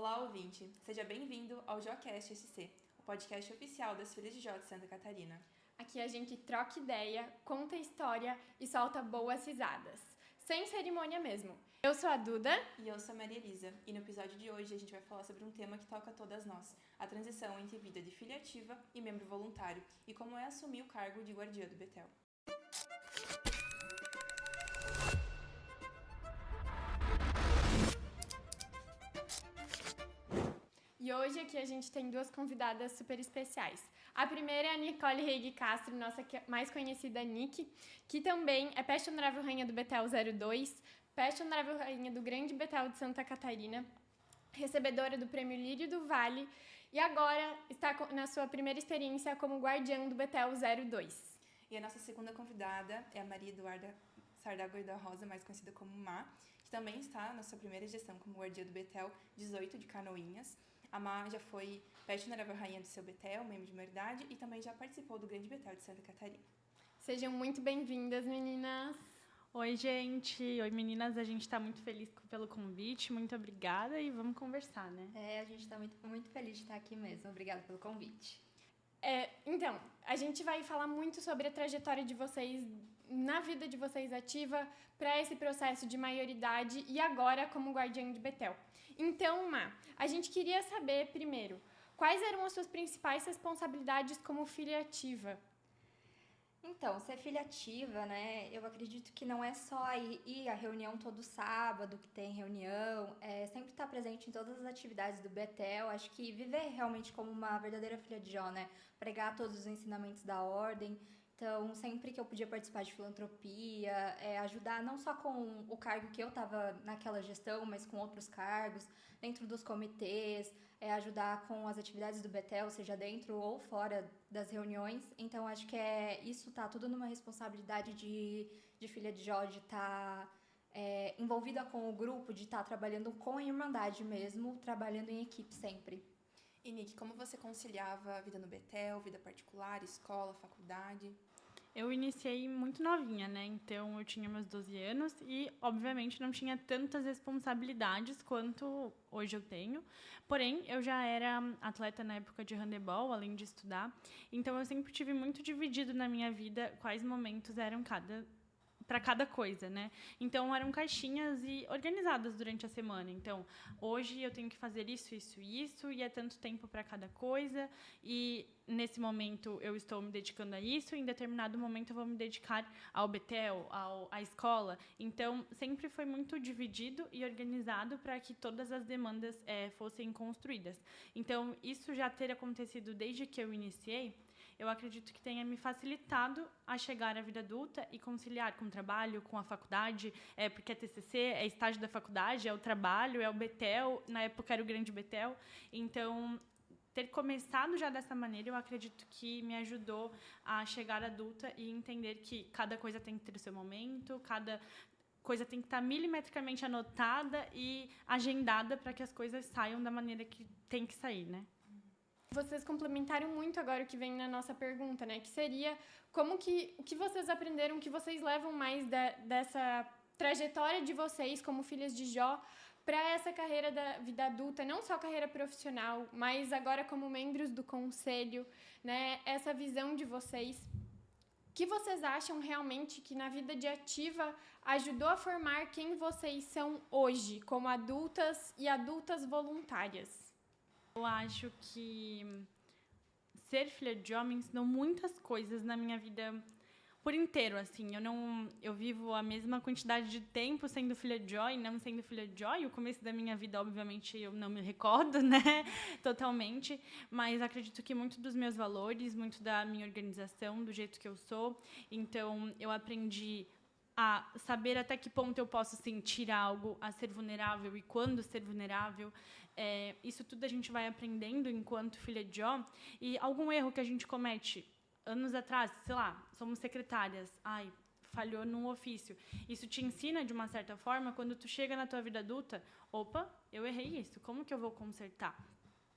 Olá, ouvinte! Seja bem-vindo ao JoCast SC, o podcast oficial das Filhas de Jó de Santa Catarina. Aqui a gente troca ideia, conta história e solta boas risadas. Sem cerimônia mesmo. Eu sou a Duda. E eu sou a Maria Elisa. E no episódio de hoje a gente vai falar sobre um tema que toca a todas nós. A transição entre vida de filha ativa e membro voluntário. E como é assumir o cargo de guardiã do Betel. E hoje aqui a gente tem duas convidadas super especiais. A primeira é a Nicole Reig Castro, nossa mais conhecida Nick, que também é Peste Honorável Rainha do Betel 02, Peste Honorável Rainha do Grande Betel de Santa Catarina, recebedora do Prêmio Lírio do Vale e agora está na sua primeira experiência como guardiã do Betel 02. E a nossa segunda convidada é a Maria Eduarda Sardagoy da Rosa, mais conhecida como Má, que também está na sua primeira gestão como guardiã do Betel 18 de Canoinhas. A Má já foi Peste Honorável Rainha do seu Betel, membro de maioridade, e também já participou do Grande Betel de Santa Catarina. Sejam muito bem-vindas, meninas! Oi, gente! Oi, meninas! A gente está muito feliz pelo convite, muito obrigada e vamos conversar, né? A gente está muito feliz de estar aqui mesmo. Obrigada pelo convite. Então, a gente vai falar muito sobre a trajetória de vocês, na vida de vocês ativa, para esse processo de maioridade e agora como guardiã de Betel. Então, Má, a gente queria saber, primeiro, quais eram as suas principais responsabilidades como filha ativa? Então, ser filha ativa, né? Eu acredito que não é só ir à reunião todo sábado, que tem reunião, sempre estar presente em todas as atividades do Betel. Acho que viver realmente como uma verdadeira filha de Jó, né? Pregar todos os ensinamentos da ordem. Então, sempre que eu podia participar de filantropia, ajudar não só com o cargo que eu estava naquela gestão, mas com outros cargos, dentro dos comitês, ajudar com as atividades do Betel, seja dentro ou fora das reuniões. Então, acho que isso tá tudo numa responsabilidade de filha de Jó, de estar envolvida com o grupo, de estar trabalhando com a Irmandade mesmo, trabalhando em equipe sempre. E, Nick, como você conciliava a vida no Betel, vida particular, escola, faculdade? Eu iniciei muito novinha, né? Então, eu tinha meus 12 anos e, obviamente, não tinha tantas responsabilidades quanto hoje eu tenho. Porém, eu já era atleta na época de handebol, além de estudar. Então, eu sempre tive muito dividido na minha vida quais momentos eram para cada coisa, né? Então, eram caixinhas e organizadas durante a semana. Então, hoje eu tenho que fazer isso, isso e isso, e é tanto tempo para cada coisa, e nesse momento eu estou me dedicando a isso, e em determinado momento eu vou me dedicar ao Betel, à escola. Então, sempre foi muito dividido e organizado para que todas as demandas fossem construídas. Então, isso já ter acontecido desde que eu iniciei, eu acredito que tenha me facilitado a chegar à vida adulta e conciliar com o trabalho, com a faculdade, porque é TCC, é estágio da faculdade, é o trabalho, é o Betel, na época era o Grande Betel. Então, ter começado já dessa maneira, eu acredito que me ajudou a chegar adulta e entender que cada coisa tem que ter o seu momento, cada coisa tem que estar milimetricamente anotada e agendada para que as coisas saiam da maneira que tem que sair, né? Vocês complementaram muito agora o que vem na nossa pergunta, né? Que seria o que vocês aprenderam, o que vocês levam mais dessa trajetória de vocês como filhas de Jó para essa carreira da vida adulta, não só carreira profissional, mas agora como membros do conselho, né? Essa visão de vocês. O que vocês acham realmente que na vida de ativa ajudou a formar quem vocês são hoje, como adultas e adultas voluntárias? Eu acho que ser filha de homem ensinou muitas coisas na minha vida por inteiro, assim. Eu vivo a mesma quantidade de tempo sendo filha de Jó e não sendo filha de Jó. E o começo da minha vida, obviamente, eu não me recordo, né? Totalmente. Mas acredito que muito dos meus valores, muito da minha organização, do jeito que eu sou. Então, eu aprendi a saber até que ponto eu posso sentir algo, a ser vulnerável e quando ser vulnerável. Isso tudo a gente vai aprendendo enquanto filha de Jó. E algum erro que a gente comete anos atrás, sei lá, somos secretárias, falhou num ofício. Isso te ensina, de uma certa forma, quando tu chega na tua vida adulta, opa, eu errei isso, como que eu vou consertar?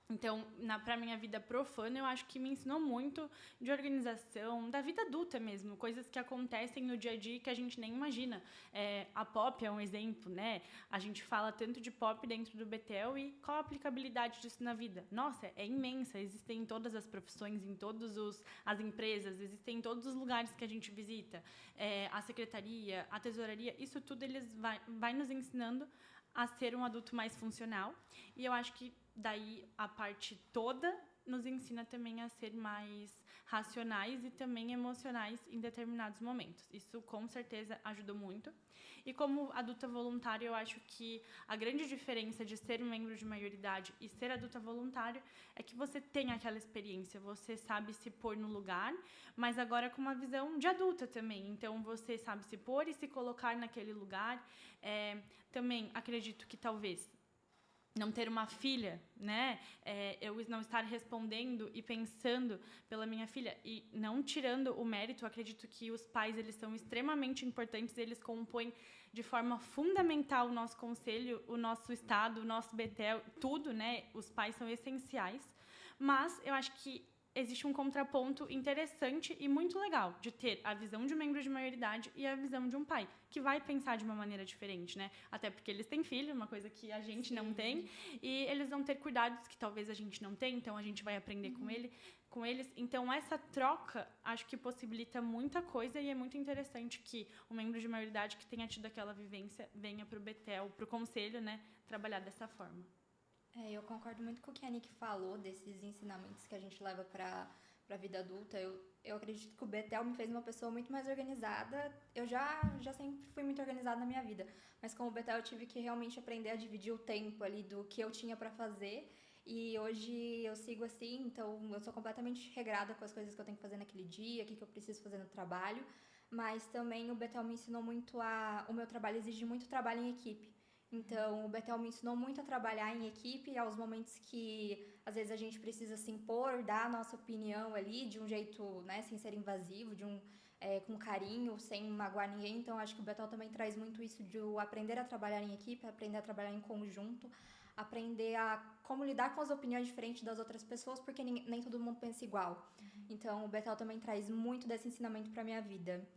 Então, pra minha vida profana, eu acho que me ensinou muito de organização, da vida adulta mesmo, coisas que acontecem no dia a dia que a gente nem imagina. A POP é um exemplo, né? A gente fala tanto de POP dentro do Betel e qual a aplicabilidade disso na vida? Nossa, é imensa, existem em todas as profissões, em todas as empresas, existem em todos os lugares que a gente visita. A secretaria, a tesouraria, isso tudo eles vai nos ensinando a ser um adulto mais funcional. E eu acho que daí a parte toda nos ensina também a ser mais racionais e também emocionais em determinados momentos. Isso com certeza ajudou muito. E como adulta voluntária, eu acho que a grande diferença de ser um membro de maioridade e ser adulta voluntária é que você tem aquela experiência, você sabe se pôr no lugar, mas agora com uma visão de adulta também. Então, você sabe se pôr e se colocar naquele lugar. Também acredito que talvez não ter uma filha, né? Eu não estar respondendo e pensando pela minha filha e não tirando o mérito. Acredito que os pais, eles são extremamente importantes, eles compõem de forma fundamental o nosso conselho, o nosso estado, o nosso Betel, tudo, né? Os pais são essenciais, mas eu acho que existe um contraponto interessante e muito legal de ter a visão de um membro de maioridade e a visão de um pai, que vai pensar de uma maneira diferente, né? Até porque eles têm filho, uma coisa que a gente não tem, e eles vão ter cuidados que talvez a gente não tenha, então a gente vai aprender com eles. Então, essa troca, acho que possibilita muita coisa e é muito interessante que um membro de maioridade que tenha tido aquela vivência venha para o Betel, para o conselho, né, trabalhar dessa forma. Eu concordo muito com o que a Nick falou, desses ensinamentos que a gente leva para a vida adulta. Eu acredito que o Betel me fez uma pessoa muito mais organizada. Eu já sempre fui muito organizada na minha vida, mas com o Betel eu tive que realmente aprender a dividir o tempo ali do que eu tinha para fazer. E hoje eu sigo assim, então eu sou completamente regrada com as coisas que eu tenho que fazer naquele dia, o que eu preciso fazer no trabalho. Mas também o Betel me ensinou muito o meu trabalho exige muito trabalho em equipe. Então, o Betel me ensinou muito a trabalhar em equipe, aos momentos que, às vezes, a gente precisa se impor, dar a nossa opinião ali, de um jeito, né, sem ser invasivo, com carinho, sem magoar ninguém. Então, acho que o Betel também traz muito isso de aprender a trabalhar em equipe, aprender a trabalhar em conjunto, aprender a como lidar com as opiniões diferentes das outras pessoas, porque nem todo mundo pensa igual. Então, o Betel também traz muito desse ensinamento para minha vida.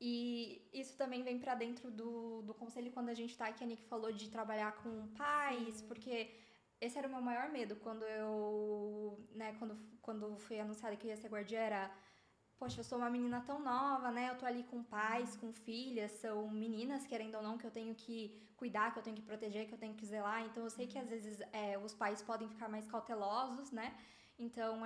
E isso também vem para dentro do conselho quando a gente tá, que a Nick falou de trabalhar com pais, porque esse era o meu maior medo quando eu, né, quando fui anunciada que eu ia ser guardiã, era, poxa, eu sou uma menina tão nova, né, eu tô ali com pais, com filhas, são meninas, querendo ou não, que eu tenho que cuidar, que eu tenho que proteger, que eu tenho que zelar, então eu sei que às vezes os pais podem ficar mais cautelosos, né. Então,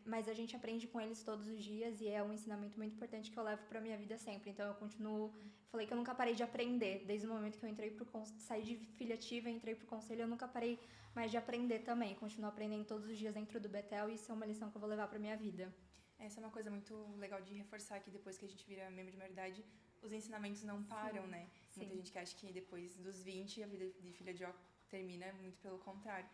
mas a gente aprende com eles todos os dias e é um ensinamento muito importante que eu levo pra minha vida sempre. Então, eu continuo... Falei que eu nunca parei de aprender. Desde o momento que eu entrei saí de filha ativa e entrei pro conselho, eu nunca parei mais de aprender também. Continuo aprendendo todos os dias dentro do Betel e isso é uma lição que eu vou levar pra minha vida. Essa é uma coisa muito legal de reforçar, que depois que a gente vira membro de maioridade, os ensinamentos não param, né? Sim. Muita gente que acha que depois dos 20 a vida de filha de Jó termina, muito pelo contrário.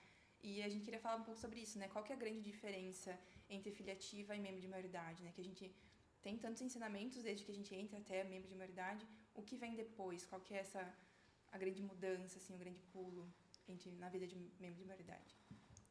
E a gente queria falar um pouco sobre isso, né? Qual que é a grande diferença entre filha ativa e membro de maioridade, né? Que a gente tem tantos ensinamentos desde que a gente entra até membro de maioridade. O que vem depois? Qual que é a grande mudança, assim, o grande pulo na vida de membro de maioridade?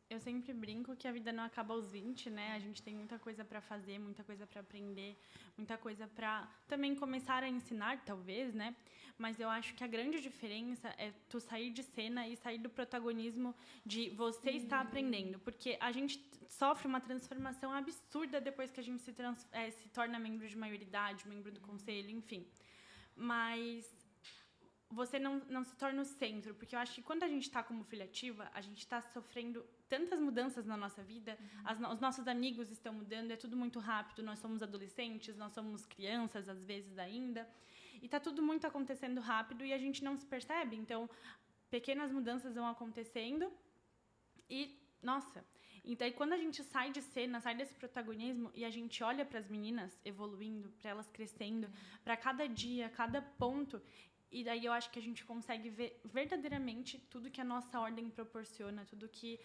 Eu sempre brinco que a vida não acaba aos 20, né? A gente tem muita coisa para fazer, muita coisa para aprender, muita coisa para também começar a ensinar, talvez, né? Mas eu acho que a grande diferença é tu sair de cena e sair do protagonismo de você estar aprendendo. Porque a gente sofre uma transformação absurda depois que a gente se torna membro de maioridade, membro do conselho, enfim. Mas você não se torna o centro, porque eu acho que quando a gente está como filha ativa, a gente está sofrendo tantas mudanças na nossa vida, os nossos amigos estão mudando, é tudo muito rápido, nós somos adolescentes, nós somos crianças, às vezes ainda, e está tudo muito acontecendo rápido e a gente não se percebe, então pequenas mudanças vão acontecendo e, nossa... Então, quando a gente sai de cena, sai desse protagonismo e a gente olha para as meninas evoluindo, para elas crescendo, para cada dia, cada ponto... E daí eu acho que a gente consegue ver verdadeiramente tudo que a nossa ordem proporciona, tudo que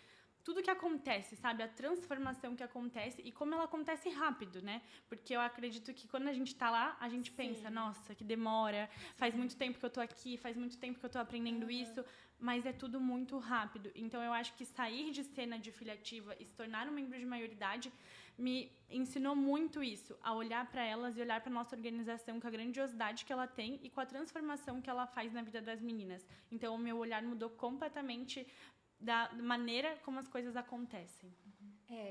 acontece, sabe? A transformação que acontece e como ela acontece rápido, né? Porque eu acredito que quando a gente tá lá, a gente pensa, nossa, que demora, faz muito tempo que eu tô aqui, faz muito tempo que eu tô aprendendo isso. mas é tudo muito rápido. Então, eu acho que sair de cena de filha ativa e se tornar um membro de maioridade me ensinou muito isso, a olhar para elas e olhar para nossa organização, com a grandiosidade que ela tem e com a transformação que ela faz na vida das meninas. Então, o meu olhar mudou completamente da maneira como as coisas acontecem.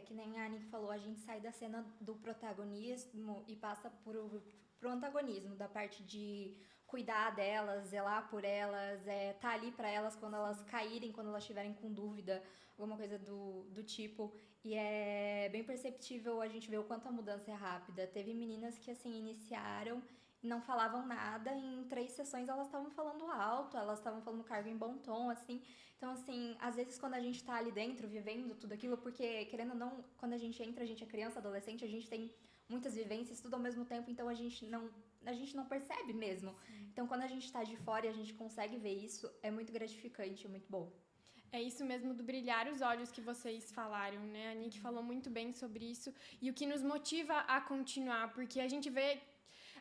Que nem a Annie falou, a gente sai da cena do protagonismo e passa pro antagonismo, da parte de cuidar delas, zelar por elas, tá ali para elas quando elas caírem, quando elas estiverem com dúvida, alguma coisa do tipo. E é bem perceptível a gente ver o quanto a mudança é rápida. Teve meninas que, assim, iniciaram e não falavam nada, e em 3 sessões elas estavam falando alto, elas estavam falando cargo em bom tom, assim. Então, assim, às vezes quando a gente tá ali dentro, vivendo tudo aquilo, porque, querendo ou não, quando a gente entra, a gente é criança, adolescente, a gente tem muitas vivências, tudo ao mesmo tempo, então a gente não percebe mesmo. Então, quando a gente tá de fora e a gente consegue ver isso, é muito gratificante, é muito bom. É isso mesmo do brilhar os olhos que vocês falaram, né? A Nick falou muito bem sobre isso. E o que nos motiva a continuar, porque a gente vê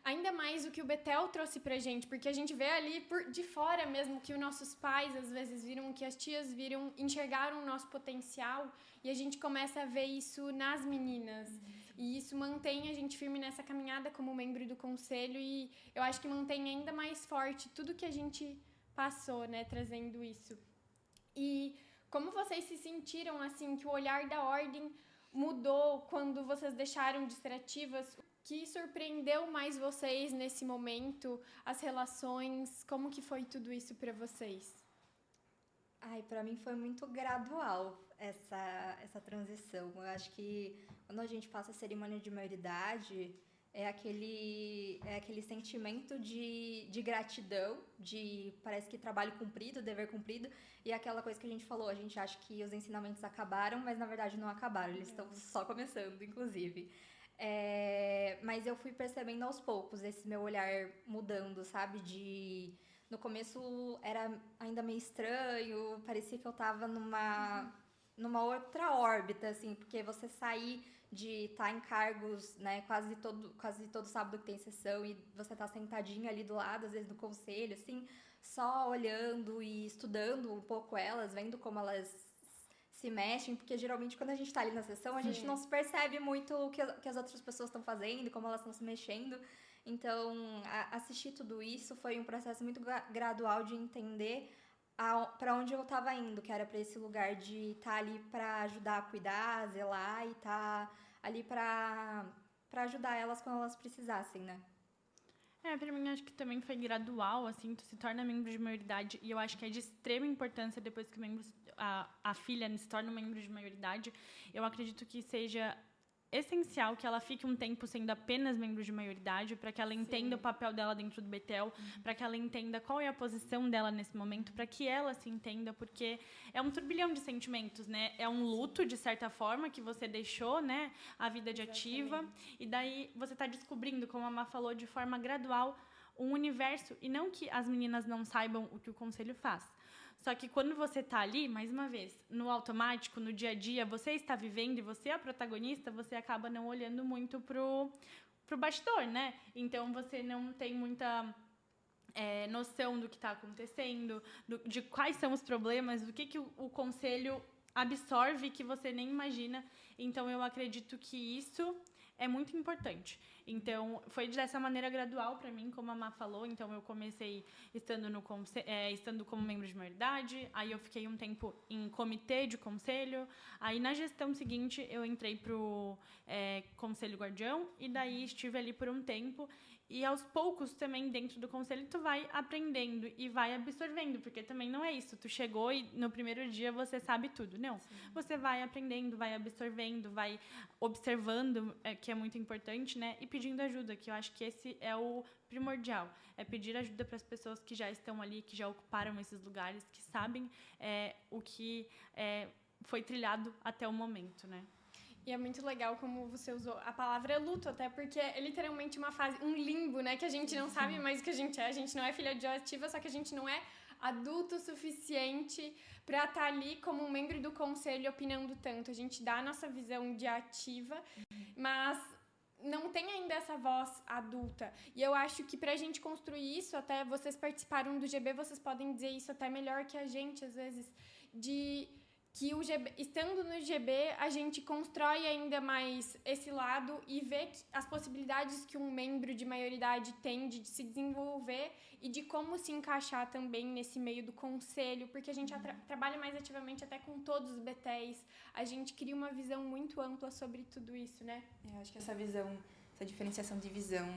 ainda mais o que o Bethel trouxe pra gente, porque a gente vê ali de fora mesmo que os nossos pais às vezes viram, que as tias viram, enxergaram o nosso potencial, e a gente começa a ver isso nas meninas. E isso mantém a gente firme nessa caminhada como membro do conselho, e eu acho que mantém ainda mais forte tudo que a gente passou, né, trazendo isso. E como vocês se sentiram, assim, que o olhar da ordem mudou quando vocês deixaram de ser ativas? O que surpreendeu mais vocês nesse momento? As relações? Como que foi tudo isso para vocês? Pra mim foi muito gradual essa transição. Eu acho que quando a gente passa a cerimônia de maioridade, é aquele sentimento de gratidão, de parece que trabalho cumprido, dever cumprido, e aquela coisa que a gente falou, a gente acha que os ensinamentos acabaram, mas na verdade não acabaram, eles estão só começando, inclusive. Mas eu fui percebendo aos poucos esse meu olhar mudando, sabe? No começo era ainda meio estranho, parecia que eu tava numa outra órbita, assim, porque você sair de estar em cargos, né, quase todo sábado que tem sessão, e você tá sentadinha ali do lado, às vezes, do conselho, assim, só olhando e estudando um pouco elas, vendo como elas se mexem, porque geralmente quando a gente tá ali na sessão, a gente não se percebe muito o que as outras pessoas estão fazendo, como elas estão se mexendo. Então, assistir tudo isso foi um processo muito gradual de entender para onde eu estava indo, que era para esse lugar de estar ali para ajudar a cuidar, zelar e estar ali para ajudar elas quando elas precisassem, né? Pra mim acho que também foi gradual, assim, tu se torna membro de maioridade, e eu acho que é de extrema importância depois que a filha se torna um membro de maioridade. Eu acredito que seja essencial que ela fique um tempo sendo apenas membro de maioridade, para que ela entenda o papel dela dentro do Bethel, para que ela entenda qual é a posição dela nesse momento, para que ela se entenda, porque é um turbilhão de sentimentos, né? É um luto, de certa forma, que você deixou, né, a vida de ativa, e daí você está descobrindo, como a Má falou, de forma gradual, um universo, e não que as meninas não saibam o que o conselho faz. Só que quando você está ali, mais uma vez, no automático, no dia a dia, você está vivendo e você é a protagonista, você acaba não olhando muito pro bastidor, né? Então, você não tem muita noção do que está acontecendo, de quais são os problemas, do que o conselho absorve que você nem imagina. Então, eu acredito que isso é muito importante. Então, foi dessa maneira gradual para mim, como a Má falou. Então, eu comecei estando como membro de maioridade, aí eu fiquei um tempo em comitê de conselho, aí na gestão seguinte eu entrei pro conselho guardião, e daí estive ali por um tempo, e aos poucos também dentro do conselho tu vai aprendendo e vai absorvendo, porque também não é isso, tu chegou e no primeiro dia você sabe tudo, não. Sim. Você vai aprendendo, vai absorvendo, vai observando, que é muito importante, né, e pedindo ajuda, que eu acho que esse é o primordial, é pedir ajuda para as pessoas que já estão ali, que já ocuparam esses lugares, que sabem o que foi trilhado até o momento, né. E é muito legal como você usou a palavra luto, até porque é literalmente uma fase, um limbo, né? Que a gente não sabe mais o que a gente não é filha ativa, só que a gente não é adulto o suficiente para estar ali como um membro do conselho opinando tanto. A gente dá a nossa visão de ativa, mas não tem ainda essa voz adulta. E eu acho que pra gente construir isso, até vocês participaram do GB, vocês podem dizer isso até melhor que a gente, às vezes, de que o GB, estando no GB, a gente constrói ainda mais esse lado e vê as possibilidades que um membro de maioridade tem de se desenvolver e de como se encaixar também nesse meio do conselho, porque a gente trabalha mais ativamente até com todos os BTs, a gente cria uma visão muito ampla sobre tudo isso, né? Eu acho que essa visão, essa diferenciação de visão,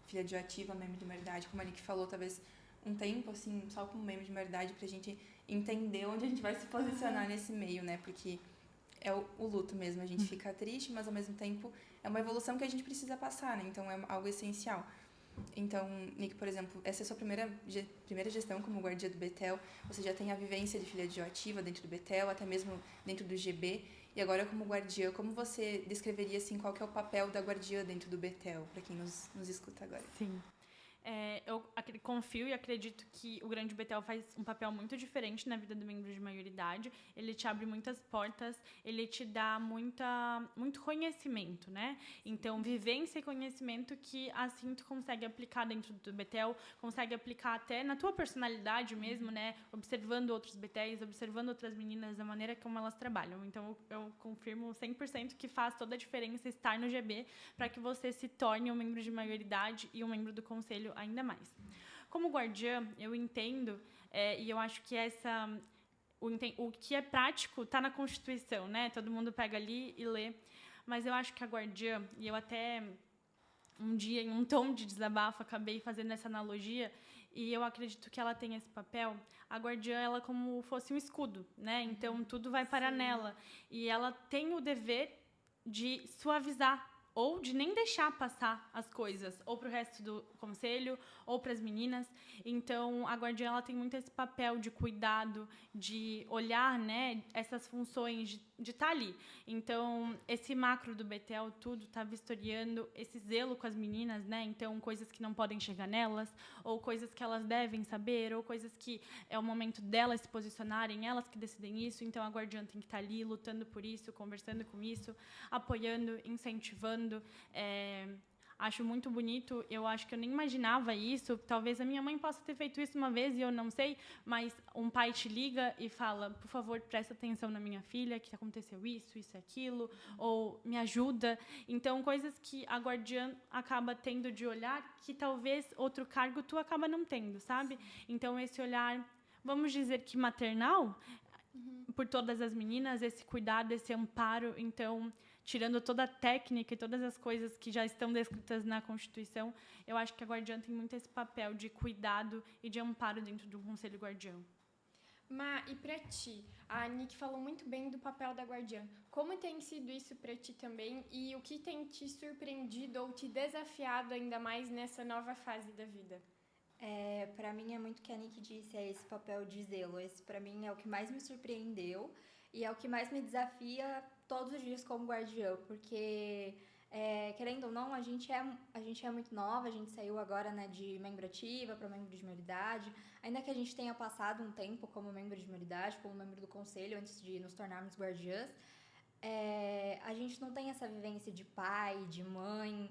filha de ativa, membro de maioridade, como a Nick falou, talvez um tempo, assim, só como membro de maioridade, pra gente entender onde a gente vai se posicionar nesse meio, né? Porque é o luto mesmo, a gente fica triste, mas ao mesmo tempo é uma evolução que a gente precisa passar, né? Então é algo essencial. Então, Nick, por exemplo, essa é a sua primeira gestão como guardia do Betel, você já tem a vivência de filha de ativa dentro do Betel, até mesmo dentro do GB, e agora como guardiã, como você descreveria, assim, qual que é o papel da guardiã dentro do Betel, para quem nos escuta agora? Sim. Eu confio e acredito que o Grande Betel faz um papel muito diferente na vida do membro de maioridade. Ele te abre muitas portas, ele te dá muito conhecimento, né? Então, vivência e conhecimento que assim tu consegue aplicar dentro do Betel, consegue aplicar até na tua personalidade mesmo, né? Observando outros Betéis, observando outras meninas, da maneira como elas trabalham. Então, eu confirmo 100% que faz toda a diferença estar no GB para que você se torne um membro de maioridade e um membro do conselho ainda mais. Como guardiã, eu entendo, e eu acho que o que é prático está na Constituição, né? Todo mundo pega ali e lê. Mas eu acho que a guardiã, e eu até um dia, em um tom de desabafo, acabei fazendo essa analogia, e eu acredito que ela tem esse papel. A guardiã, ela como fosse um escudo, né? Então, tudo vai parar nela. E ela tem o dever de suavizar ou de nem deixar passar as coisas, ou para o resto do conselho, ou para as meninas. Então, a guardiã ela tem muito esse papel de cuidado, de olhar, né, essas funções, de estar ali. Então, esse macro do Betel, tudo, tá vistoriando esse zelo com as meninas, né? Então, coisas que não podem chegar nelas, ou coisas que elas devem saber, ou coisas que é o momento delas se posicionarem, elas que decidem isso. Então, a guardiã tem que estar ali, lutando por isso, conversando com isso, apoiando, incentivando. Acho muito bonito, eu acho que eu nem imaginava isso, talvez a minha mãe possa ter feito isso uma vez e eu não sei, mas um pai te liga e fala, por favor, presta atenção na minha filha, que aconteceu isso e aquilo, ou me ajuda. Então, coisas que a guardiã acaba tendo de olhar, que talvez outro cargo tu acaba não tendo, sabe? Então, esse olhar, vamos dizer que maternal, por todas as meninas, esse cuidado, esse amparo, então, tirando toda a técnica e todas as coisas que já estão descritas na Constituição, eu acho que a guardiã tem muito esse papel de cuidado e de amparo dentro do Conselho Guardião. Ma, e pra ti? A Nick falou muito bem do papel da guardiã. Como tem sido isso pra ti também? E o que tem te surpreendido ou te desafiado ainda mais nessa nova fase da vida? Para mim é muito o que a Nick disse, é esse papel de zelo. Esse para mim é o que mais me surpreendeu e é o que mais me desafia todos os dias como guardiã, porque querendo ou não, a gente é muito nova, a gente saiu agora, né, de membro ativa para membro de maioridade, ainda que a gente tenha passado um tempo como membro de maioridade, como membro do conselho antes de nos tornarmos guardiãs, a gente não tem essa vivência de pai, de mãe,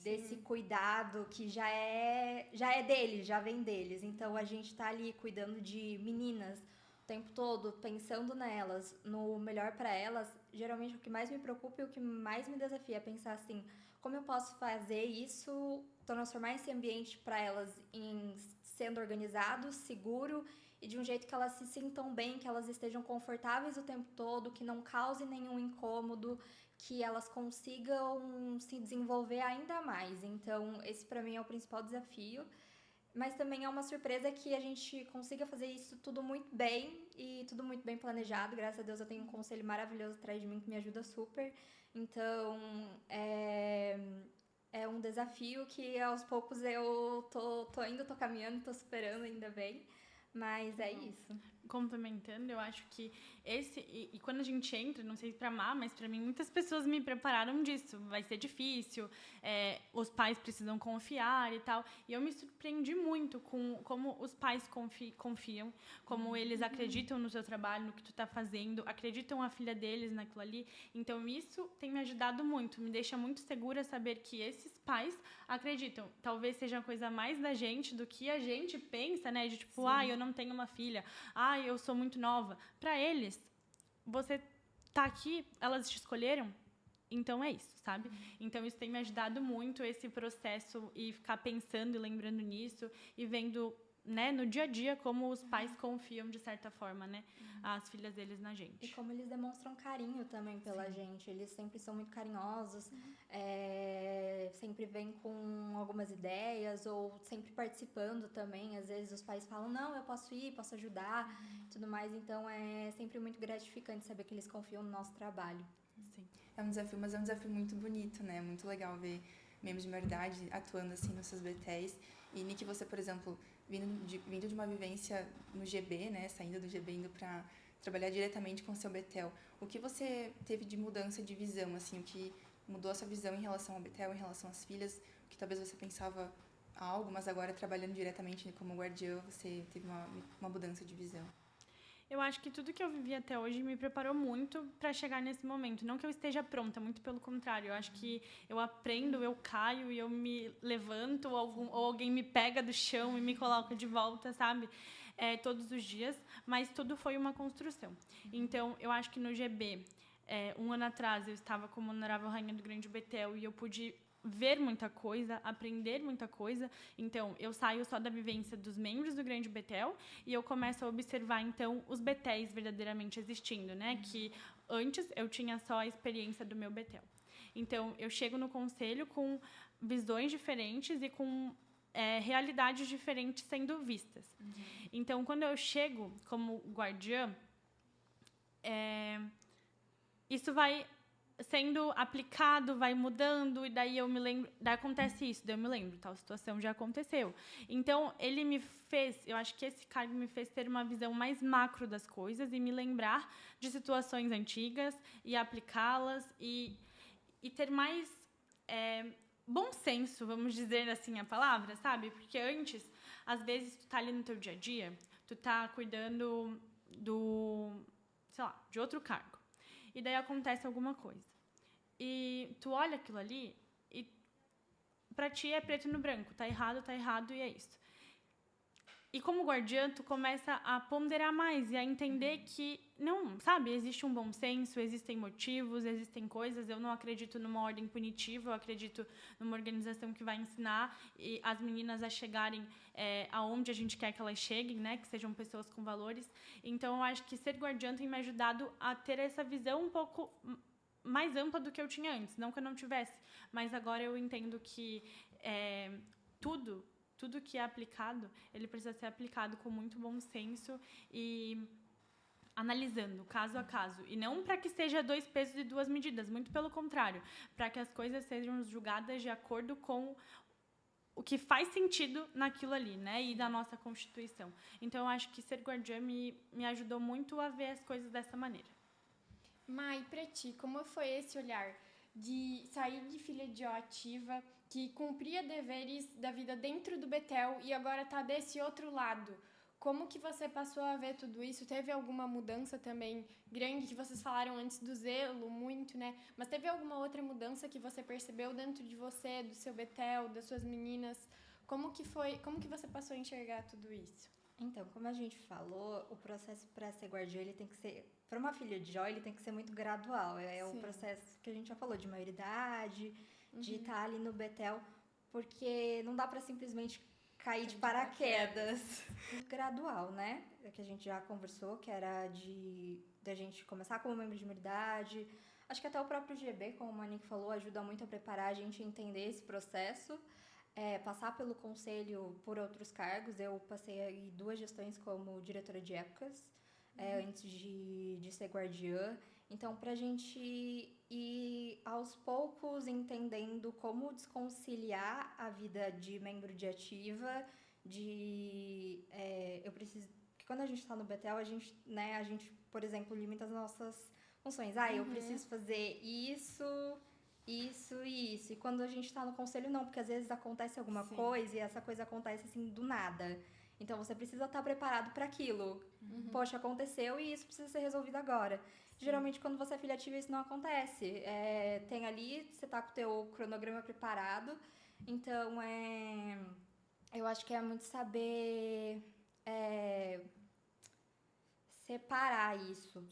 desse cuidado que já é deles, já vem deles. Então, a gente tá ali cuidando de meninas o tempo todo, pensando nelas, no melhor para elas. Geralmente, o que mais me preocupa e o que mais me desafia é pensar assim, como eu posso fazer isso, transformar esse ambiente para elas em sendo organizado, seguro e de um jeito que elas se sintam bem, que elas estejam confortáveis o tempo todo, que não cause nenhum incômodo, que elas consigam se desenvolver ainda mais. Então, esse para mim é o principal desafio. Mas também é uma surpresa que a gente consiga fazer isso tudo muito bem e tudo muito bem planejado. Graças a Deus eu tenho um conselho maravilhoso atrás de mim que me ajuda super. Então, é um desafio que aos poucos eu tô caminhando, tô superando ainda bem. Mas é isso. complementando, eu acho que e quando a gente entra, não sei pra Má, mas pra mim muitas pessoas me prepararam disso, vai ser difícil, os pais precisam confiar e tal, e eu me surpreendi muito com como os pais confiam, como eles acreditam no seu trabalho, no que tu tá fazendo, acreditam a filha deles naquilo ali, então isso tem me ajudado muito, me deixa muito segura saber que esses pais acreditam, talvez seja a coisa mais da gente do que a gente pensa, né, de tipo, eu não tenho uma filha, eu sou muito nova. Pra eles, você tá aqui, elas te escolheram, então é isso, sabe? Então isso tem me ajudado muito, esse processo, e ficar pensando e lembrando nisso, e vendo, né, no dia a dia como os pais confiam, de certa forma, né, as filhas deles na gente. E como eles demonstram carinho também pela gente. Eles sempre são muito carinhosos, sempre vêm com algumas ideias, ou sempre participando também. Às vezes os pais falam, não, eu posso ir, posso ajudar, tudo mais. Então é sempre muito gratificante saber que eles confiam no nosso trabalho. Sim. É um desafio, mas é um desafio muito bonito, né? Muito legal ver membros de maioridade atuando assim nos seus BTs. E Nick, você, por exemplo, vindo de uma vivência no GB, né? Saindo do GB, indo para trabalhar diretamente com o seu Betel. O que você teve de mudança de visão, assim? O que mudou a sua visão em relação ao Betel, em relação às filhas? O que talvez você pensava algo, mas agora trabalhando diretamente como guardiã, você teve uma mudança de visão. Eu acho que tudo que eu vivi até hoje me preparou muito para chegar nesse momento. Não que eu esteja pronta, muito pelo contrário. Eu acho que eu aprendo, eu caio e eu me levanto, ou alguém me pega do chão e me coloca de volta, sabe? Todos os dias. Mas tudo foi uma construção. Então, eu acho que no GB, um ano atrás, eu estava como honorável rainha do Grande Betel e eu pude ver muita coisa, aprender muita coisa. Então, eu saio só da vivência dos membros do Grande Betel e eu começo a observar, então, os Betéis verdadeiramente existindo, né? Que antes eu tinha só a experiência do meu Betel. Então, eu chego no conselho com visões diferentes e com realidades diferentes sendo vistas. Então, quando eu chego como guardiã, isso vai sendo aplicado, vai mudando, e daí eu me lembro, daí acontece isso, daí eu me lembro, tal situação já aconteceu. Então, ele me fez, eu acho que esse cargo me fez ter uma visão mais macro das coisas e me lembrar de situações antigas e aplicá-las e ter mais bom senso, vamos dizer assim a palavra, sabe? Porque antes, às vezes, tu tá ali no teu dia a dia, tu tá cuidando de outro cargo. E daí acontece alguma coisa. E tu olha aquilo ali e pra ti é preto no branco. Tá errado e é isso. E como guardiã, tu começa a ponderar mais e a entender que, não, sabe, existe um bom senso, existem motivos, existem coisas. Eu não acredito numa ordem punitiva, eu acredito numa organização que vai ensinar as meninas a chegarem aonde a gente quer que elas cheguem, né, que sejam pessoas com valores. Então, eu acho que ser guardiã tem me ajudado a ter essa visão um pouco mais ampla do que eu tinha antes. Não que eu não tivesse, mas agora eu entendo que tudo que é aplicado, ele precisa ser aplicado com muito bom senso e analisando caso a caso. E não para que seja 2 pesos e 2 medidas, muito pelo contrário, para que as coisas sejam julgadas de acordo com o que faz sentido naquilo ali, né? E da nossa Constituição. Então, eu acho que ser guardiã me ajudou muito a ver as coisas dessa maneira. Mai, pra ti, como foi esse olhar de sair de filha de Jó ativa, que cumpria deveres da vida dentro do Betel e agora tá desse outro lado? Como que você passou a ver tudo isso? Teve alguma mudança também grande, que vocês falaram antes do zelo, muito, né? Mas teve alguma outra mudança que você percebeu dentro de você, do seu Betel, das suas meninas? Como que você passou a enxergar tudo isso? Então, como a gente falou, o processo para ser guardiã, ele tem que ser, para uma filha de Jó, ele tem que ser muito gradual. É o processo que a gente já falou, de maioridade, de estar ali no Betel, porque não dá para simplesmente cair de paraquedas. Gradual, né? É que a gente já conversou, que era da gente começar como membro de maioridade. Acho que até o próprio GB, como a Monique falou, ajuda muito a preparar a gente a entender esse processo. Passar pelo conselho por outros cargos. Eu passei aí 2 gestões como diretora de épocas, antes de ser guardiã. Então, pra gente ir aos poucos entendendo como desconciliar a vida de membro de ativa, eu preciso Porque quando a gente tá no Betel, a gente, por exemplo, limita as nossas funções. Eu preciso fazer isso, isso e isso. E quando a gente tá no conselho, não, porque às vezes acontece alguma coisa e essa coisa acontece assim do nada. Então você precisa estar preparado para aquilo. Poxa, aconteceu e isso precisa ser resolvido agora. Geralmente, quando você é filha ativa, isso não acontece. Tem ali, você tá com o teu cronograma preparado. Então, eu acho que é muito saber separar isso.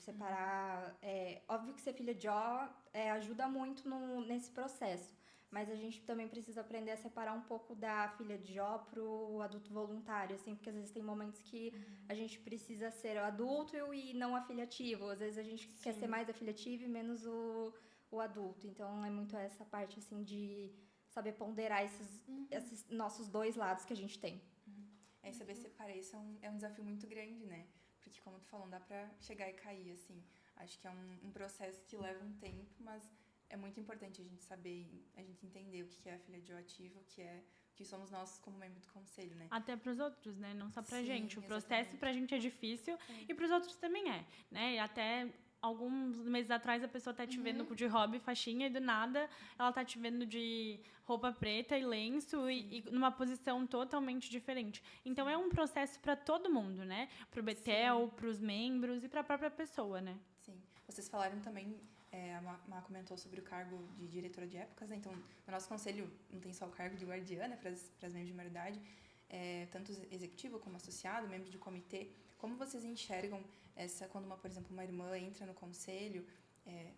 Óbvio que ser filha de Jó ajuda muito nesse processo. Mas a gente também precisa aprender a separar um pouco da filha de Jó pro adulto voluntário, assim, porque às vezes tem momentos que a gente precisa ser o adulto e não a filha ativa. Às vezes a gente quer ser mais a filha ativa e menos o adulto. Então é muito essa parte, assim, de saber ponderar esses nossos dois lados que a gente tem. Saber separar isso é um desafio muito grande, né? Porque, como tu falou, não dá pra chegar e cair, assim. Acho que é um processo que leva um tempo, mas é muito importante a gente saber, a gente entender o que é a filha de Jó ativa, o que somos nós como membro do conselho, né? Até pros outros, né? Não só pra gente. O processo exatamente. pra gente é difícil e pros outros também né? E até alguns meses atrás a pessoa tá te vendo de hobby, faixinha, e do nada ela tá te vendo de roupa preta e lenço e numa posição totalmente diferente. Então é um processo pra todo mundo, né? Pro Betel, pros membros e pra própria pessoa, né? Sim. Vocês falaram também, a Má comentou sobre o cargo de diretora de épocas, né? Então, no nosso conselho não tem só o cargo de guardiã, né, para as membros de maioridade, tanto executivo como associado, membro de comitê. Como vocês enxergam quando, por exemplo, uma irmã entra no conselho,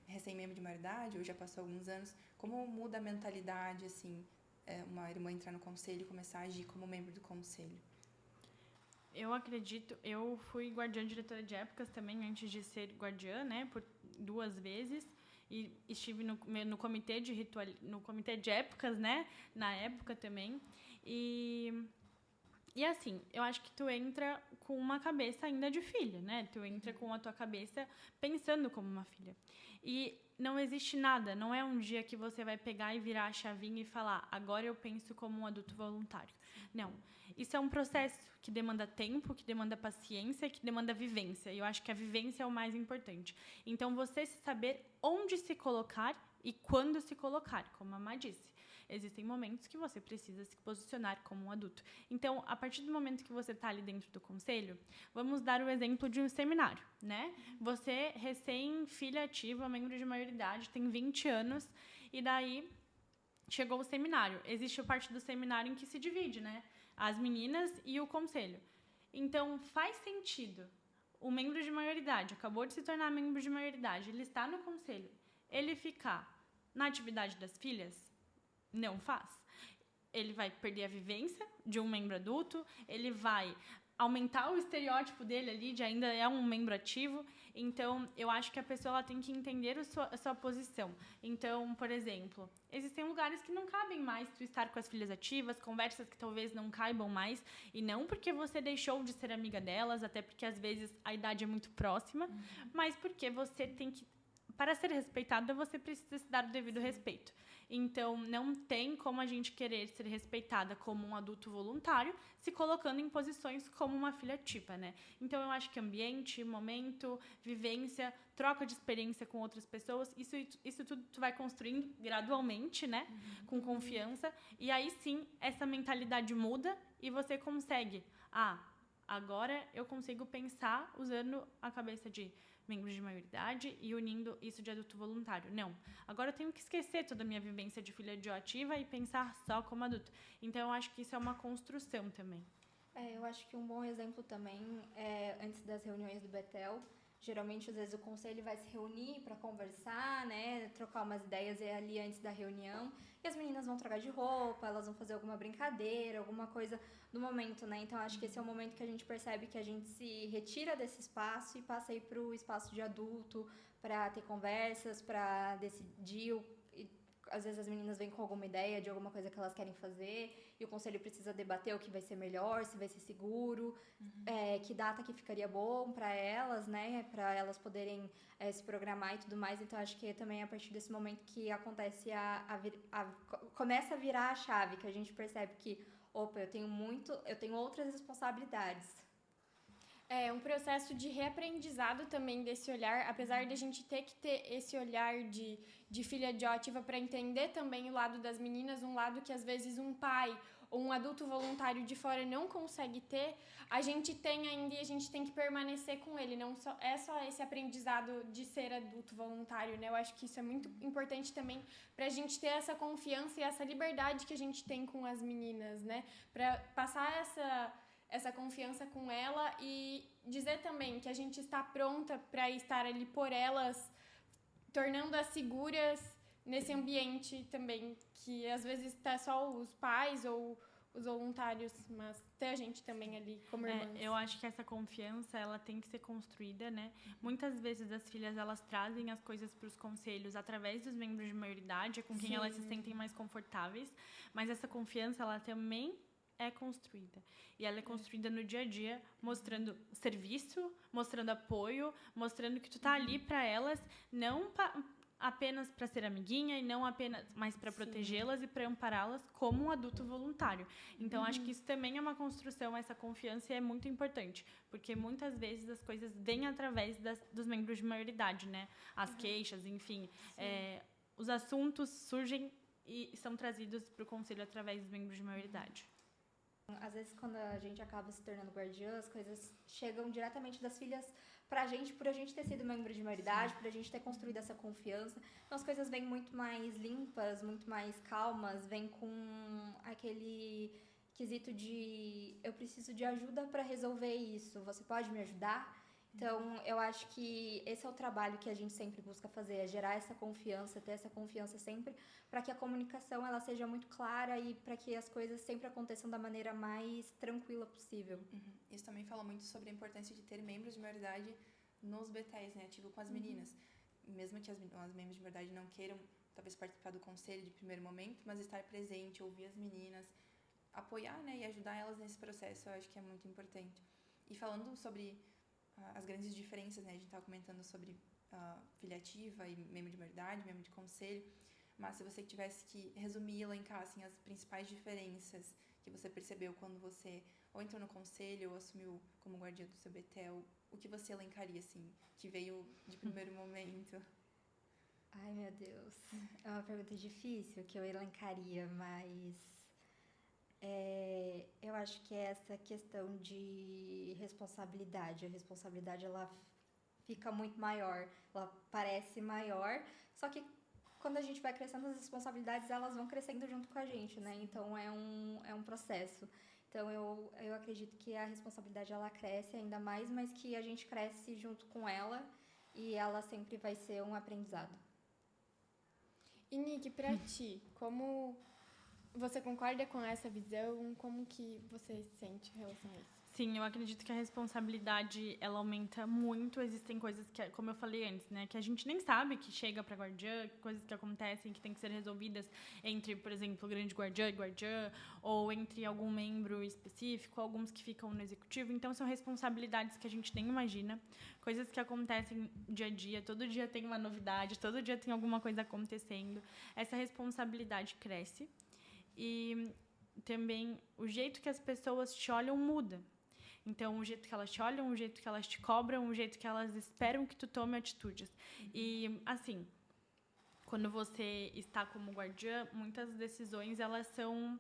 recém-membro de maioridade, ou já passou alguns anos, como muda a mentalidade, assim, uma irmã entrar no conselho e começar a agir como membro do conselho? Eu fui guardiã diretora de épocas também, antes de ser guardiã, né, por 2 vezes, e estive no comitê no comitê de épocas, né, na época também, e assim, eu acho que tu entra com uma cabeça ainda de filha, né, tu entra com a tua cabeça pensando como uma filha, e não existe nada, não é um dia que você vai pegar e virar a chavinha e falar, agora eu penso como um adulto voluntário. Não. Isso é um processo que demanda tempo, que demanda paciência, que demanda vivência. E eu acho que a vivência é o mais importante. Então, você saber onde se colocar e quando se colocar, como a Má disse. Existem momentos que você precisa se posicionar como um adulto. Então, a partir do momento que você está ali dentro do conselho, vamos dar o exemplo de um seminário, né? Você, recém-filha ativa, membro de maioridade, tem 20 anos, e daí chegou o seminário. Existe a parte do seminário em que se divide, né? As meninas e o conselho. Então, faz sentido o membro de maioridade, acabou de se tornar membro de maioridade, ele está no conselho, ele ficar na atividade das filhas? Não faz. Ele vai perder a vivência de um membro adulto, ele vai aumentar o estereótipo dele ali de ainda é um membro ativo. Então, eu acho que a pessoa ela tem que entender a sua posição. Então, por exemplo, existem lugares que não cabem mais tu estar com as filhas ativas, conversas que talvez não caibam mais, e não porque você deixou de ser amiga delas, até porque às vezes a idade é muito próxima, mas porque você tem que, para ser respeitada, você precisa se dar o devido respeito. Então, não tem como a gente querer ser respeitada como um adulto voluntário se colocando em posições como uma filha ativa, né? Então, eu acho que ambiente, momento, vivência, troca de experiência com outras pessoas, isso tudo tu vai construindo gradualmente, né? Com confiança. E aí, sim, essa mentalidade muda e você consegue. Agora eu consigo pensar usando a cabeça de membros de maioridade e unindo isso de adulto voluntário. Não. Agora eu tenho que esquecer toda a minha vivência de filha de ativa e pensar só como adulto. Então, eu acho que isso é uma construção também. Eu acho que um bom exemplo também é antes das reuniões do Betel. Geralmente, às vezes, o conselho vai se reunir para conversar, né? Trocar umas ideias ali antes da reunião. E as meninas vão trocar de roupa, elas vão fazer alguma brincadeira, alguma coisa do momento, né? Então, acho que esse é o momento que a gente percebe que a gente se retira desse espaço e passa aí para o espaço de adulto, para ter conversas, para decidir. Às vezes as meninas vêm com alguma ideia de alguma coisa que elas querem fazer e o conselho precisa debater o que vai ser melhor, se vai ser seguro, que data que ficaria bom para elas, né? Para elas poderem se programar e tudo mais. Então, acho que também é a partir desse momento que acontece começa a virar a chave, que a gente percebe que, opa, eu tenho outras responsabilidades. um processo de reaprendizado também desse olhar, apesar de a gente ter que ter esse olhar de filha de ativa para entender também o lado das meninas, um lado que às vezes um pai ou um adulto voluntário de fora não consegue ter, a gente tem ainda e a gente tem que permanecer com ele, não só, é só esse aprendizado de ser adulto voluntário, né? Eu acho que isso é muito importante também pra gente ter essa confiança e essa liberdade que a gente tem com as meninas, né? Pra passar essa confiança com ela e dizer também que a gente está pronta para estar ali por elas, tornando-as seguras nesse ambiente também, que às vezes tá só os pais ou os voluntários, mas ter a gente também ali como irmãs. Eu acho que essa confiança, ela tem que ser construída, né? Muitas vezes as filhas, elas trazem as coisas para os conselhos através dos membros de maioridade, com quem elas se sentem mais confortáveis, mas essa confiança, ela também é construída. E ela é construída no dia a dia, mostrando serviço, mostrando apoio, mostrando que tu tá ali para elas, não apenas para ser amiguinha e não apenas, mas para protegê-las e para ampará-las como um adulto voluntário. Então, acho que isso também é uma construção, essa confiança, e é muito importante, porque muitas vezes as coisas vêm através dos membros de maioridade, né? As queixas, enfim. Os assuntos surgem e são trazidos para o conselho através dos membros de maioridade. Às vezes, quando a gente acaba se tornando guardiã, as coisas chegam diretamente das filhas pra gente, por a gente ter sido membro de maioridade, por a gente ter construído essa confiança. Então, as coisas vêm muito mais limpas, muito mais calmas, vêm com aquele quesito de eu preciso de ajuda para resolver isso, você pode me ajudar? Então, eu acho que esse é o trabalho que a gente sempre busca fazer, é gerar essa confiança, ter essa confiança sempre, para que a comunicação ela seja muito clara e para que as coisas sempre aconteçam da maneira mais tranquila possível. Isso também fala muito sobre a importância de ter membros de maioridade nos BTs, né, ativo com as meninas. Mesmo que as membros de maioridade não queiram, talvez, participar do conselho de primeiro momento, mas estar presente, ouvir as meninas, apoiar, né, e ajudar elas nesse processo, eu acho que é muito importante. E falando sobre as grandes diferenças, né? A gente estava comentando sobre filha ativa e membro de maioridade, membro de conselho, mas se você tivesse que resumir e elencar assim, as principais diferenças que você percebeu quando você ou entrou no conselho ou assumiu como guardiã do seu BTEL, o que você elencaria, assim, que veio de primeiro momento? Ai, meu Deus. É uma pergunta difícil que eu elencaria, mas eu acho que é essa questão de responsabilidade. A responsabilidade, ela fica muito maior, ela parece maior, só que quando a gente vai crescendo, as responsabilidades, elas vão crescendo junto com a gente, né? Então, é um processo. Então, eu acredito que a responsabilidade, ela cresce ainda mais, mas que a gente cresce junto com ela e ela sempre vai ser um aprendizado. E, Nick, pra ti, como você concorda com essa visão? Como que você se sente em relação a isso? Sim, eu acredito que a responsabilidade, ela aumenta muito. Existem coisas que, como eu falei antes, né, que a gente nem sabe que chega para guardiã, coisas que acontecem, que tem que ser resolvidas entre, por exemplo, grande guardiã e guardiã, ou entre algum membro específico, alguns que ficam no executivo. Então, são responsabilidades que a gente nem imagina, coisas que acontecem dia a dia, todo dia tem uma novidade, todo dia tem alguma coisa acontecendo. Essa responsabilidade cresce e também o jeito que as pessoas te olham muda. Então, o jeito que elas te olham, o jeito que elas te cobram, o jeito que elas esperam que tu tome atitudes. E, assim, quando você está como guardiã, muitas decisões, elas são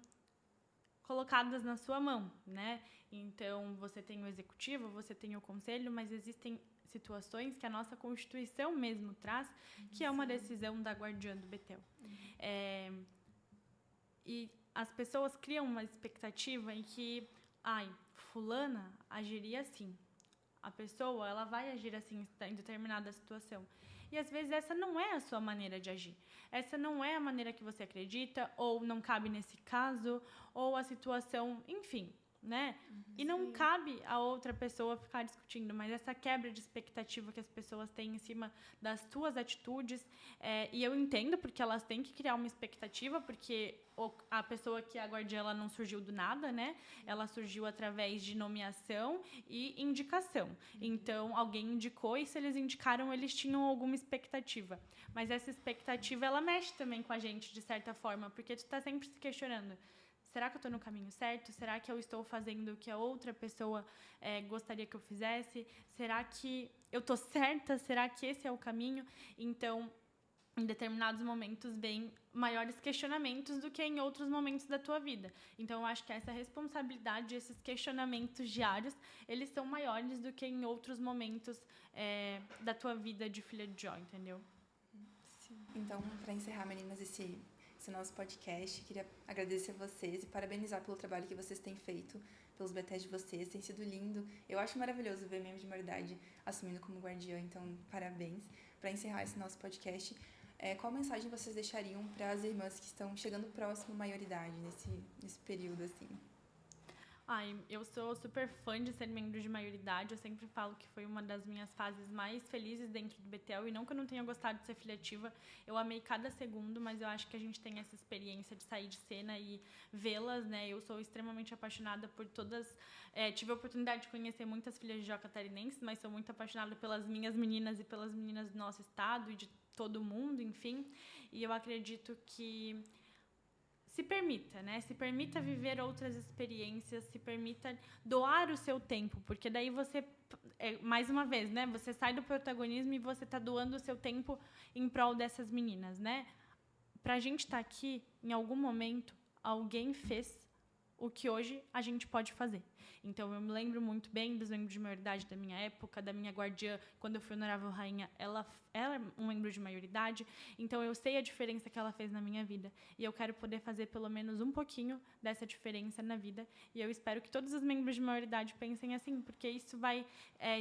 colocadas na sua mão, né? Então, você tem o executivo, você tem o conselho, mas existem situações que a nossa Constituição mesmo traz, que é uma decisão da guardiã do BTEL. E as pessoas criam uma expectativa em que fulana agiria assim. A pessoa, ela vai agir assim em determinada situação. E, às vezes, essa não é a sua maneira de agir. Essa não é a maneira que você acredita, ou não cabe nesse caso, ou a situação, enfim, né? E não cabe a outra pessoa ficar discutindo, mas essa quebra de expectativa que as pessoas têm em cima das suas atitudes, e eu entendo porque elas têm que criar uma expectativa, porque a pessoa que é a guardiã, ela não surgiu do nada, né? Ela surgiu através de nomeação e indicação. Então, alguém indicou e se eles indicaram, eles tinham alguma expectativa. Mas essa expectativa, ela mexe também com a gente, de certa forma, porque tu tá sempre se questionando. será que eu estou no caminho certo? Será que eu estou fazendo o que a outra pessoa gostaria que eu fizesse? Será que eu estou certa? Será que esse é o caminho? Então, em determinados momentos vem maiores questionamentos do que em outros momentos da tua vida. Então, eu acho que essa responsabilidade, esses questionamentos diários, eles são maiores do que em outros momentos da tua vida de filha de Jó, entendeu? Sim. Então, para encerrar, meninas, esse nosso podcast, queria agradecer a vocês e parabenizar pelo trabalho que vocês têm feito, pelos BTs de vocês, tem sido lindo. Eu acho maravilhoso ver membros de maioridade assumindo como guardiã, então parabéns. Para encerrar esse nosso podcast, qual mensagem vocês deixariam para as irmãs que estão chegando próximo à maioridade nesse período, assim? Eu sou super fã de ser membro de maioridade. Eu sempre falo que foi uma das minhas fases mais felizes dentro do Betel. E não que eu não tenha gostado de ser filha ativa, eu amei cada segundo, mas eu acho que a gente tem essa experiência de sair de cena e vê-las, né? Eu sou extremamente apaixonada por todas... tive a oportunidade de conhecer muitas filhas de Jó catarinenses, mas sou muito apaixonada pelas minhas meninas e pelas meninas do nosso estado e de todo mundo, enfim. E eu acredito que... se permita, né? Se permita viver outras experiências, se permita doar o seu tempo, porque daí você, mais uma vez, né? Você sai do protagonismo e você está doando o seu tempo em prol dessas meninas, né? Pra gente estar aqui, em algum momento, alguém fez o que hoje a gente pode fazer. Então, eu me lembro muito bem dos membros de maioridade da minha época, da minha guardiã, quando eu fui honorável rainha, ela é um membro de maioridade, então eu sei a diferença que ela fez na minha vida, e eu quero poder fazer pelo menos um pouquinho dessa diferença na vida, e eu espero que todos os membros de maioridade pensem assim, porque isso vai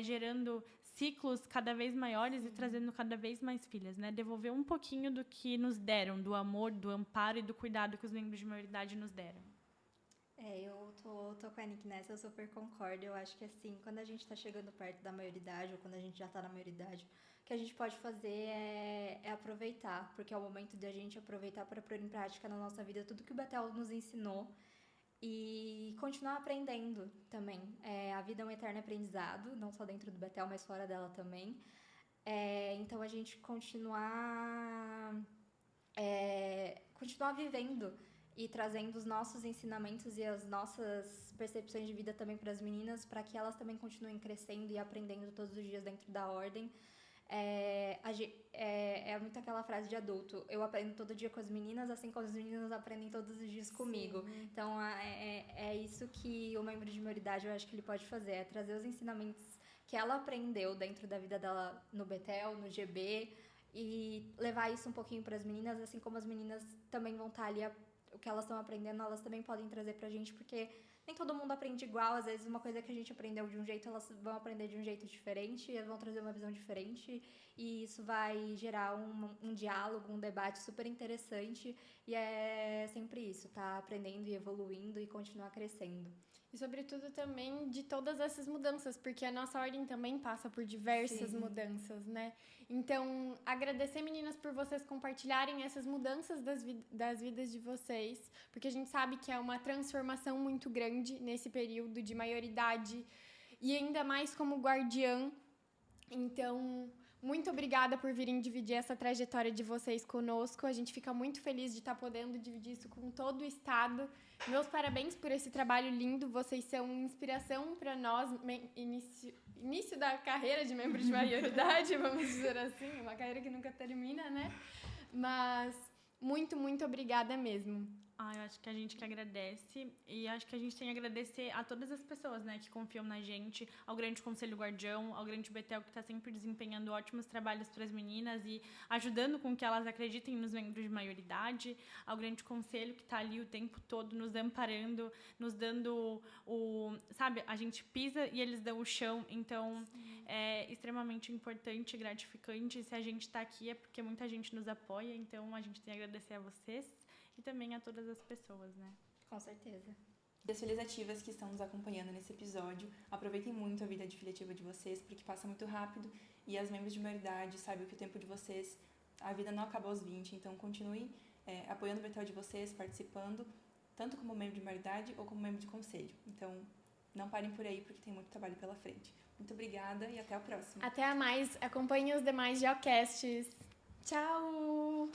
gerando ciclos cada vez maiores e trazendo cada vez mais filhas, né? Devolver um pouquinho do que nos deram, do amor, do amparo e do cuidado que os membros de maioridade nos deram. Eu tô com a Nick nessa, eu super concordo. Eu acho que, assim, quando a gente tá chegando perto da maioridade, ou quando a gente já tá na maioridade, o que a gente pode fazer é aproveitar, porque é o momento de a gente aproveitar para pôr em prática na nossa vida tudo que o Betel nos ensinou e continuar aprendendo também. A vida é um eterno aprendizado, não só dentro do Betel, mas fora dela também. Então, a gente continuar vivendo e trazendo os nossos ensinamentos e as nossas percepções de vida também para as meninas, para que elas também continuem crescendo e aprendendo todos os dias dentro da ordem. É muito aquela frase de adulto: eu aprendo todo dia com as meninas, assim como as meninas aprendem todos os dias comigo. Sim. Então, é isso que o membro de maioridade, eu acho que ele pode fazer, é trazer os ensinamentos que ela aprendeu dentro da vida dela no Betel, no GB, e levar isso um pouquinho para as meninas, assim como as meninas também vão estar ali o que elas estão aprendendo, elas também podem trazer pra gente, porque nem todo mundo aprende igual. Às vezes uma coisa que a gente aprendeu de um jeito, elas vão aprender de um jeito diferente, elas vão trazer uma visão diferente, e isso vai gerar um diálogo, um debate super interessante, e é sempre isso, tá aprendendo e evoluindo e continuar crescendo. E, sobretudo, também de todas essas mudanças, porque a nossa ordem também passa por diversas mudanças, né? Então, agradecer, meninas, por vocês compartilharem essas mudanças das vidas de vocês, porque a gente sabe que é uma transformação muito grande nesse período de maioridade e ainda mais como guardiã. Então, muito obrigada por virem dividir essa trajetória de vocês conosco. A gente fica muito feliz de estar podendo dividir isso com todo o estado. Meus parabéns por esse trabalho lindo. Vocês são inspiração para nós, início da carreira de membro de maioridade, vamos dizer assim. Uma carreira que nunca termina, né? Mas muito, muito obrigada mesmo. Eu acho que a gente que agradece, e acho que a gente tem que agradecer a todas as pessoas, né, que confiam na gente, ao Grande Conselho Guardião, ao Grande Betel, que está sempre desempenhando ótimos trabalhos para as meninas e ajudando com que elas acreditem nos membros de maioridade, ao Grande Conselho, que está ali o tempo todo nos amparando, nos dando sabe, a gente pisa e eles dão o chão. Então, é extremamente importante e gratificante. Se a gente está aqui é porque muita gente nos apoia, então a gente tem que agradecer a vocês e também a todas as pessoas, né? Com certeza. E as filhas ativas que estão nos acompanhando nesse episódio, aproveitem muito a vida de filha ativa de vocês, porque passa muito rápido, e as membros de maioridade sabem que o tempo de vocês, a vida não acaba aos 20, então continuem apoiando o Betel de vocês, participando, tanto como membro de maioridade ou como membro de conselho. Então, não parem por aí, porque tem muito trabalho pela frente. Muito obrigada e até a próxima. Até a mais. Acompanhem os demais geocasts. Tchau!